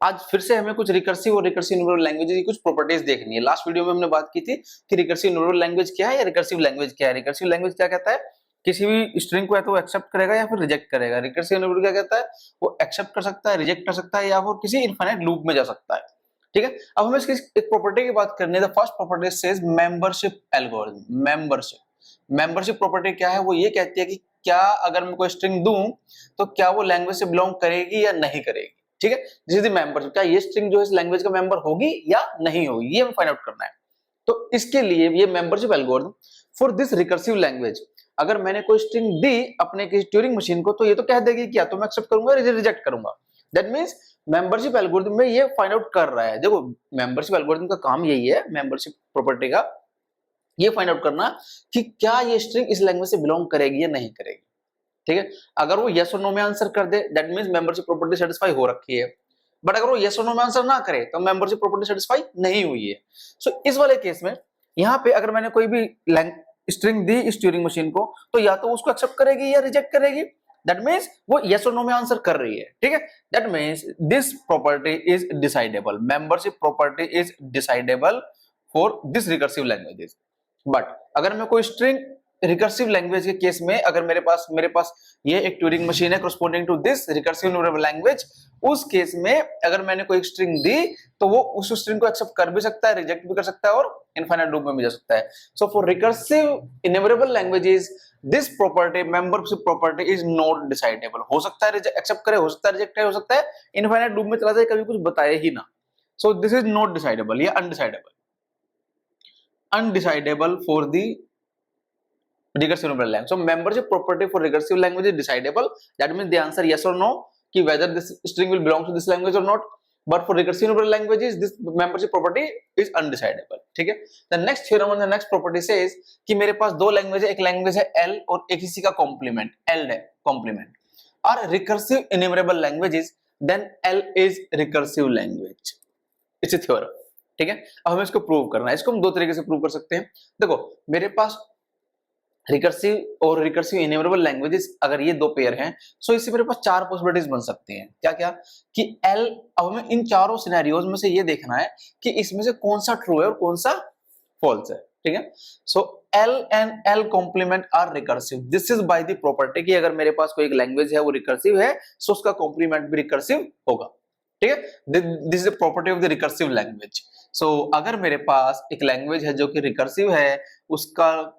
आज फिर से हमें कुछ रिकर्सिव और रिकर्सिव न्यूरल लैंग्वेजेस की कुछ प्रॉपर्टीज देखनी है। लास्ट वीडियो में हमने बात की थी कि रिकर्सिव न्यूरल लैंग्वेज क्या है या रिकर्सिव लैंग्वेज क्या है। रिकर्सिव लैंग्वेज क्या कहता है, किसी भी स्ट्रिंग को या तो एक्सेप्ट करेगा या फिर रिजेक्ट करेगा। रिकर्सिव न्यूरल क्या कहता है, वो एक्सेप्ट कर सकता है, रिजेक्ट कर सकता है या फिर किसी इनफाइनाइट लूप में जा सकता है। ठीक है, अब हमें इसकी एक प्रॉपर्टी की बात करनी है। The first property says membership algorithm. Membership property क्या है, वो ये कहती है कि क्या अगर मैं कोई स्ट्रिंग दूं तो क्या वो लैंग्वेज से बिलोंग करेगी या नहीं करेगी। ठीक है, दिस इज द मेंबरशिप, क्या ये स्ट्रिंग जो है इस लैंग्वेज का मेंबर होगी या नहीं होगी, ये हमें फाइंड आउट करना है। तो इसके लिए ये membership algorithm for this recursive language, अगर मैंने कोई स्ट्रिंग दी अपने किसी ट्यूरिंग मशीन को तो ये तो कह देगी क्या तो मैं एक्सेप्ट करूंगा या रिजेक्ट करूंगा। दैट मींस मेंबरशिप एल्गोरिथम में ये फाइंड आउट कर रहा है। देखो मेंबरशिप एल्गोरिथम का काम यही है, मेंबरशिप प्रॉपर्टी का ये फाइंड आउट करना कि क्या ये स्ट्रिंग इस लैंग्वेज से बिलोंग करेगी या नहीं करेगी। ठीक है, अगर वो यस और नो में आंसर कर दे that means membership property satisfy हो रखी है। बट अगर वो यस और नो में आंसर ना करे तो मेंबरशिप प्रॉपर्टी सेटिस्फाई नहीं हुई है। सो इस वाले केस में यहाँ पे अगर मैंने कोई भी स्ट्रिंग दी इस ट्यूरिंग मशीन को तो या तो उसको एक्सेप्ट करेगी या रिजेक्ट करेगी। दैट मींस वो यस और नो में आंसर कर रही है। ठीक है, that means this property is decidable, membership property is decidable for this recursive languages. But अगर मैं कोई स्ट्रिंग रिकर्सिव लैंग्वेज के केस में अगर मेरे पास ये एक ट्यूरिंग मशीन है corresponding to this recursive neural language, उस केस में अगर मैंने कोई स्ट्रिंग दी तो वो उस स्ट्रिंग को एक्सेप्ट कर भी सकता है, रिजेक्ट भी कर सकता है और इनफाइनाइट लूप में भी जा सकता है। So for recursive enumerable languages this property membership property is not decidable. हो सकता है एक्सेप्ट करे, हो सकता है रिजेक्ट करे, हो सकता है इनफाइनाइट लूप में चला जाए, कभी कुछ बताए ही ना। So this is not decidable, ये undecidable for the recursive neural language. So membership property for recursive language is decidable. That means the answer yes or no कि whether this string will belong to this language or not. But for recursive neural languages this membership property is undecidable. ठीक है, the next theorem and the next property says कि मेरे पास दो language है, एक language है L और एक इसी का कॉम्प्लीमेंट L है कॉम्प्लीमेंट और recursive enumerable languages then L is recursive language. It's a theorem. ठीक है, अब हमें इसको प्रूव करना है। इसको हम दो तरीके से प्रूव कर सकते हैं। देखो मेरे पास रिकर्सिव और रिकर्सिव इन्यूमरेबल लैंग्वेजेस अगर ये दो पेयर हैं सो इससे मेरे पास चार पॉसिबिलिटीज बन सकती हैं। क्या क्या कि L, अब हमें इन चारों सिनेरियोज में से ये देखना है कि इसमें से कौन सा ट्रू है और कौन सा फॉल्स है। ठीक है, so L and L complement are recursive. This is by the property कि अगर मेरे पास कोई एक लैंग्वेज है वो रिकर्सिव है सो उसका कॉम्प्लीमेंट भी रिकर्सिव होगा। ठीक है, this is the property of the recursive language. So अगर मेरे पास एक लैंग्वेज है जो कि रिकर्सिव है उसका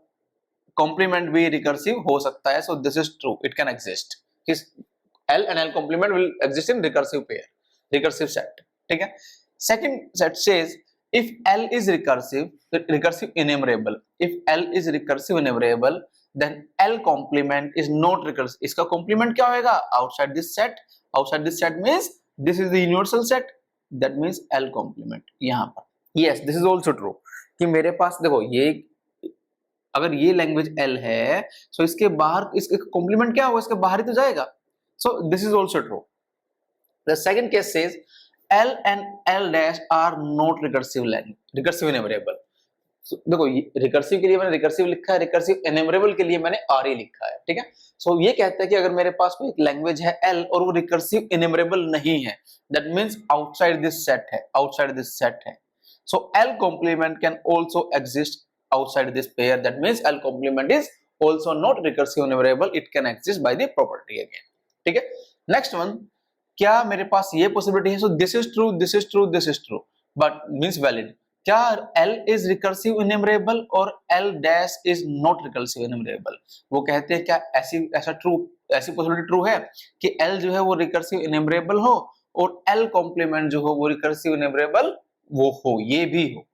कॉम्प्लीमेंट भी रिकर्सिव हो सकता है। So this is true, it can exist. L and L complement will exist in recursive pair, recursive set. ठीक है, second set says if L is recursive enumerable, if L is recursive enumerable then L complement is not recursive. इसका complement क्या होगा, outside this set. outside this set means this is the universal set, that means L complement यहाँ पर। yes, this is also true कि मेरे पास देखो ये अगर ये लैंग्वेज L है सो इसके बाहर इसके कॉम्प्लीमेंट क्या होगा, इसके बाहर ही तो जाएगा। सो this is also true. The second case says L and L dash are not recursive enumerable. देखो रिकर्सिव के लिए मैंने रिकर्सिव लिखा है, रिकर्सिव एन्यूमरेबल के लिए मैंने आर ही लिखा है। ठीक है, सो ये कहता है कि अगर मेरे पास कोई एक लैंग्वेज है L और वो रिकर्सिव एन्यूमरेबल नहीं है that means outside this set है, आउटसाइड दिस सेट है। So L complement can also exist outside this pair, that means L complement is also not recursive enumerable, it can exist by the property again. ठीक है, next one, क्या मेरे पास ये possibility है, so this is true, this is true, this is true, but means valid. क्या L is recursive enumerable और L dash is not recursive enumerable? वो कहते हैं क्या ऐसा possibility true है कि L जो है वो recursive enumerable हो और L complement जो हो वो recursive enumerable वो हो, ये भी हो।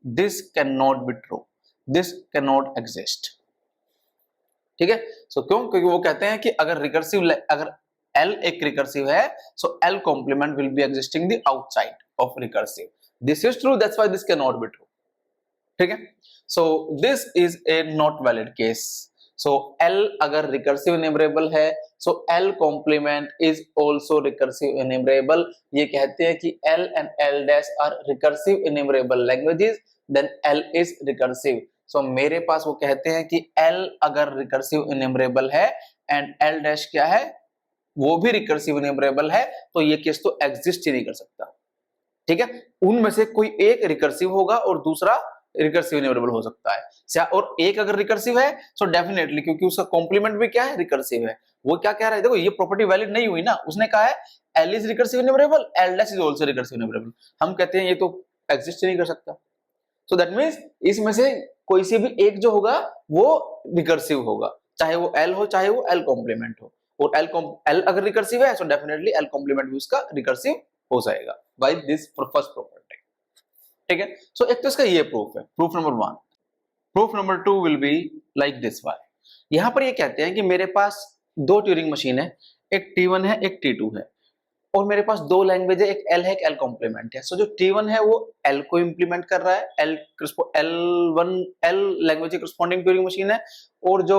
This cannot be true. This cannot exist. ठीक है, सो क्यों, क्योंकि वो कहते हैं कि अगर L एक रिकर्सिव है so L complement will be existing the outside of recursive. This is true, that's why this can not be true. ठीक है, so this is a not valid case. So L अगर recursive enumerable है so L complement is also recursive enumerable. ये कहते हैं कि L and L dash are recursive enumerable languages then L is recursive. So मेरे पास वो कहते हैं कि L अगर रिकर्सिव इन्यूमरेबल है एंड L dash क्या है, वो भी रिकर्सिव इन्यूमरेबल है, तो ये केस तो एग्जिस्ट ही नहीं कर सकता। ठीक है, उनमें से कोई एक रिकर्सिव होगा और दूसरा रिकर्सिव इन्यूमरेबल हो सकता है। और एक अगर रिकर्सिव है तो डेफिनेटली, क्योंकि उसका कॉम्प्लीमेंट भी क्या है, रिकर्सिव है। वो क्या कह रहा है, देखो ये प्रॉपर्टी वैलिड नहीं हुई ना, उसने कहा है L is recursive enumerable, L' is also recursive enumerable. हम कहते हैं ये तो एग्जिस्ट ही नहीं कर सकता। सो दैट मींस इसमें से कोई से भी एक जो होगा वो रिकर्सिव होगा, चाहे वो L हो चाहे वो L कॉम्प्लीमेंट हो। और L अगर रिकर्सिव है तो डेफिनेटली L कॉम्प्लीमेंट भी उसका रिकर्सिव हो जाएगा बाय दिस फर्स्ट प्रॉपर्टी। ठीक है, सो एक तो इसका ये प्रूफ है, proof number 1। Proof number 2 will be like this one. यहां पर ये कहते हैं कि मेरे पास दो ट्यूरिंग मशीन है, एक T1 है एक T2 है, और मेरे पास दो लैंग्वेज है, एक L है एक L कॉम्प्लीमेंट है। सो जो T1 है वो L को इंप्लीमेंट कर रहा है, L लैंग्वेज की करस्पॉन्डिंग ट्यूरिंग मशीन है, और जो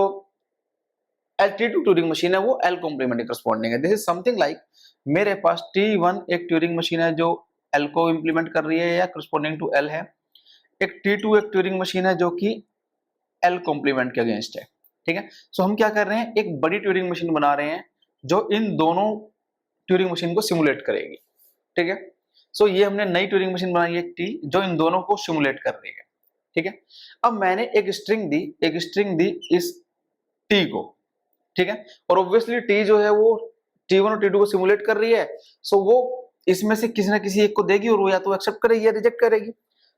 T2 ट्यूरिंग मशीन है वो L कॉम्प्लीमेंट करस्पॉन्डिंग है। दिस इज समथिंग लाइक मेरे पास T1 एक ट्यूरिंग मशीन है जो L को इंप्लीमेंट कर रही है या करस्पॉन्डिंग टू L है, एक T2 एक ट्यूरिंग मशीन है जो कि L कॉम्प्लीमेंट के अगेंस्ट है। ठीक है, सो हम क्या कर रहे हैं, एक बड़ी ट्यूरिंग मशीन बना रहे हैं जो इन दोनों ट्यूरिंग मशीन को सिमुलेट करेगी। ठीक है, सो ये हमने नई ट्यूरिंग मशीन बनाई है T, जो इन दोनों को सिमुलेट कर रही है। ठीक है, अब मैंने एक स्ट्रिंग दी इस T को। ठीक है, और ऑब्वियसली T जो है वो T1 और T2 को सिमुलेट कर रही है, सो वो इसमें से किसी ना किसी एक को देगी और वो या तो एक्सेप्ट करेगी या रिजेक्ट करेगी।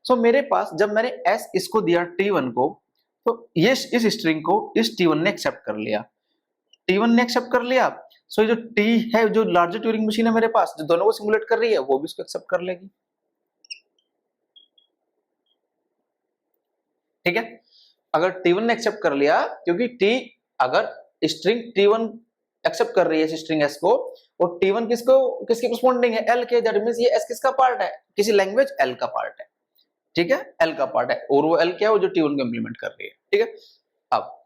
सो मेरे पास जब मैंने S इसको दिया T1 को, तो ये इस स्ट्रिंग को इस T1 ने एक्सेप्ट कर लिया, T1 ने एक्सेप्ट कर लिया। सो ये जो T है, जो लार्जर ट्यूरिंग मशीन है मेरे पास, जो दोनों को सिमुलेट कर रही है, वो भी इसको एक्सेप्ट कर लेगी। ठीक है, अगर T1 ने एक्सेप्ट कर लिया, क्योंकि T अगर स्ट्रिंग T1 एक्सेप्ट कर रही है इस स्ट्रिंग S को, और T1 किसके करस्पॉन्डिंग है, L के, दैट मींस ये S किसका पार्ट है, किसी लैंग्वेज L का पार्ट है। ठीक है, L का पार्ट है, और वो L क्या है, वो जो T1 को इंप्लीमेंट कर रही है। ठीक है, अब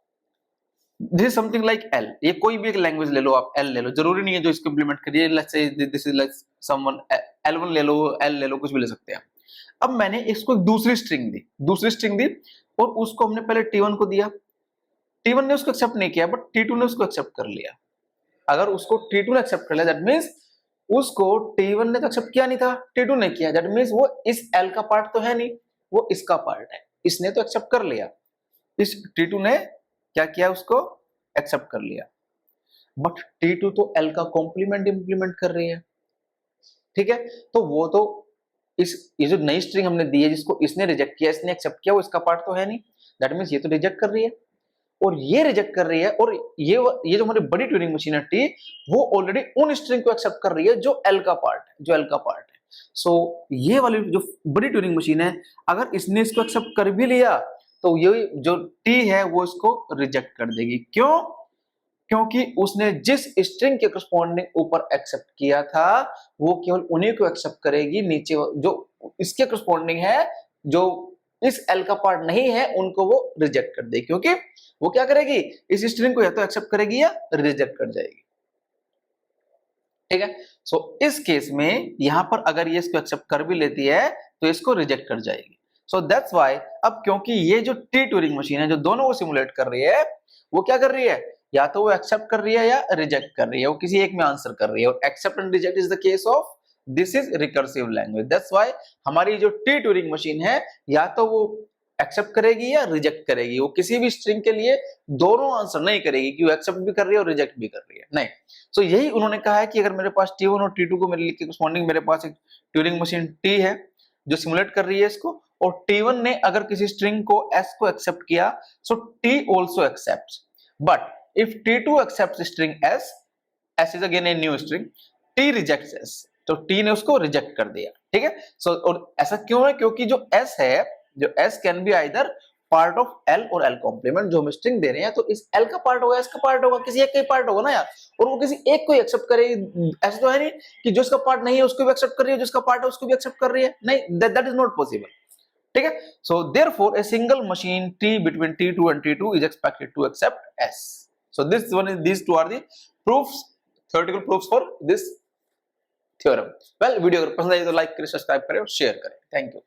this is something like L, ये कोई भी एक लैंग्वेज ले लो आप, L ले लो, जरूरी नहीं है जो इसको इंप्लीमेंट करिए, let's say this is like someone L1 ले लो, L ले लो, कुछ भी ले सकते हैं। अब मैंने इसको एक दूसरी स्ट्रिंग दी और उसको हमने पहले T1 को दिया, T1 ने उसको एक्सेप्ट नहीं किया, बट T2 ने उसको एक्सेप्ट कर लिया। अगर उसको T2 ने एक्सेप्ट कर लिया, दैट मींस उसको T1 ने तो एक्सेप्ट किया नहीं था, T2 ने किया, दैट मींस वो इस L का पार्ट तो है नहीं, वो इसका पार्ट है, इसने तो एक्सेप्ट कर लिया, इस T2 ने क्या किया, उसको एक्सेप्ट कर लिया, बट T2 तो L का कॉम्प्लीमेंट इंप्लीमेंट कर रही है। ठीक है, तो वो तो ये जो नई स्ट्रिंग हमने दी है जिसको इसने रिजेक्ट किया, इसने एक्सेप्ट किया, वो इसका पार्ट तो है नहीं, दैट मींस ये तो रिजेक्ट कर रही है, और ये रिजेक्ट कर रही है, और ये जो हमारी बड़ी ट्यूरिंग मशीन है T, वो ऑलरेडी उन स्ट्रिंग को एक्सेप्ट कर रही है जो L का पार्ट है, सो ये वाली जो बड़ी ट्यूरिंग मशीन है, अगर इसने इसको एक्सेप्ट कर भी लिया तो ये जो T है वो इसको रिजेक्ट कर देगी। क्यों? क्योंकि उसने जिस स्ट्रिंग के करस्पॉन्डिंग ऊपर एक्सेप्ट किया था वो केवल उन्हीं को एक्सेप्ट करेगी, नीचे जो इसके करस्पॉन्डिंग है, जो इस L का पार्ट नहीं है, उनको वो रिजेक्ट कर देगी, क्योंकि वो क्या करेगी, इस स्ट्रिंग को या तो एक्सेप्ट करेगी या रिजेक्ट कर जाएगी। ठीक है, सो इस केस में यहां पर अगर ये इसको एक्सेप्ट कर भी लेती है तो इसको रिजेक्ट कर जाएगी। सो दैट्स व्हाई अब क्योंकि ये जो T ट्यूरिंग मशीन है जो दोनों को सिमुलेट कर रही है, वो क्या कर रही है, या तो वो एक्सेप्ट कर रही है या रिजेक्ट कर रही है, वो किसी एक में आंसर कर रही है, और accept and reject is the case of this is recursive language. That's why हमारी जो T ट्यूरिंग मशीन है या तो वो एक्सेप्ट करेगी या रिजेक्ट करेगी, वो किसी भी स्ट्रिंग के लिए दोनों आंसर नहीं करेगी कि वो एक्सेप्ट भी कर रही है और रिजेक्ट भी कर रही है, नहीं। सो यही उन्होंने कहा है कि अगर मेरे पास T1 और T2 को मेरे लिख के करस्पॉन्डिंग मेरे पास एक ट्यूरिंग मशीन T है जो सिमुलेट कर रही है इसको, और T1 ने अगर किसी स्ट्रिंग को S को एक्सेप्ट किया, सो T also accepts, but if T2 accepts string S is again a new string, T rejects S, तो T ने उसको रिजेक्ट कर दिया। ठीक है, सो और ऐसा क्यों है, क्योंकि जो S है, जो S can be either part of L और L कॉम्प्लीमेंट, जो हम स्ट्रिंग दे रहे हैं तो इस L का पार्ट होगा, S का पार्ट होगा, किसी एक का ही पार्ट होगा ना यार, और वो किसी एक को ही एक्सेप्ट करेगी। ऐसा तो है नहीं कि जो इसका पार्ट नहीं है उसको भी एक्सेप्ट कर रही है, जिसका पार्ट है उसको भी एक्सेप्ट कर रही है, नहीं, दैट इज नॉट पॉसिबल। ठीक है, so therefore a single machine T between T2 and T2 is expected to accept S. So these two are the proofs, theoretical proofs for this theorem. Well, video अगर पसंद आई तो like करें, subscribe करें और share करें। Thank you.